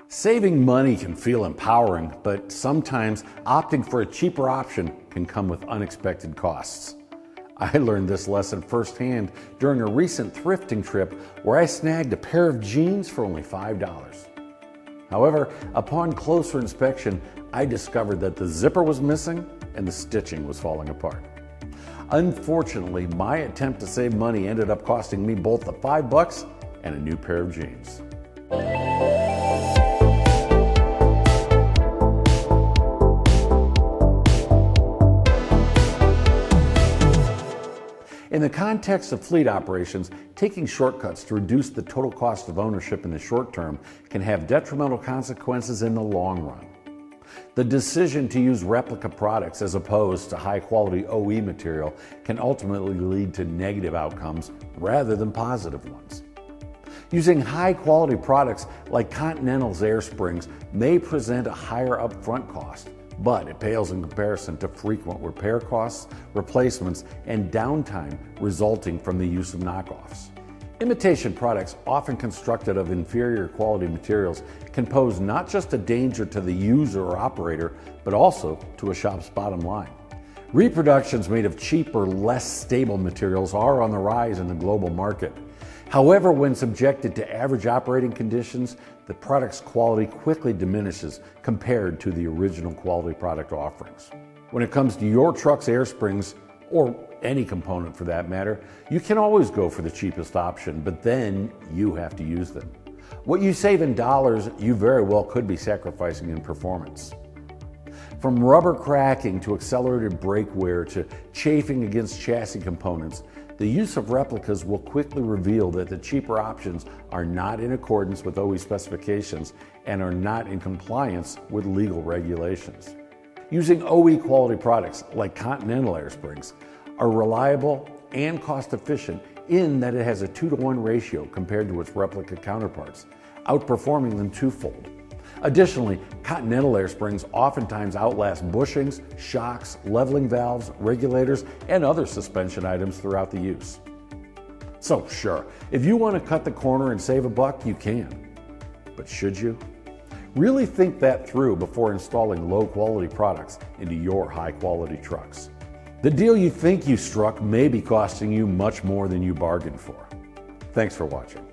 Saving money can feel empowering, but sometimes opting for a cheaper option can come with unexpected costs. I learned this lesson firsthand during a recent thrifting trip where I snagged a pair of jeans for only $5. However, upon closer inspection, I discovered that the zipper was missing and the stitching was falling apart. Unfortunately, my attempt to save money ended up costing me both the $5 and a new pair of jeans. In the context of fleet operations, taking shortcuts to reduce the total cost of ownership in the short term can have detrimental consequences in the long run. The decision to use replica products as opposed to high-quality OE material can ultimately lead to negative outcomes rather than positive ones. Using high-quality products like Continental's Air Springs may present a higher upfront cost, but it pales in comparison to frequent repair costs, replacements, and downtime resulting from the use of knockoffs. Imitation products, often constructed of inferior quality materials, can pose not just a danger to the user or operator, but also to a shop's bottom line. Reproductions made of cheaper, less stable materials are on the rise in the global market. However, when subjected to average operating conditions, the product's quality quickly diminishes compared to the original quality product offerings. When it comes to your truck's air springs, or any component for that matter, you can always go for the cheapest option, but then you have to use them. What you save in dollars, you very well could be sacrificing in performance. From rubber cracking to accelerated brake wear to chafing against chassis components, the use of replicas will quickly reveal that the cheaper options are not in accordance with OE specifications and are not in compliance with legal regulations. Using OE quality products like Continental Air Springs are reliable and cost efficient in that it has a 2-to-1 ratio compared to its replica counterparts, outperforming them twofold. Additionally, Continental Air Springs oftentimes outlast bushings, shocks, leveling valves, regulators, and other suspension items throughout the use. So sure, if you want to cut the corner and save a buck, you can. But should you? Really think that through before installing low-quality products into your high-quality trucks. The deal you think you struck may be costing you much more than you bargained for. Thanks for watching.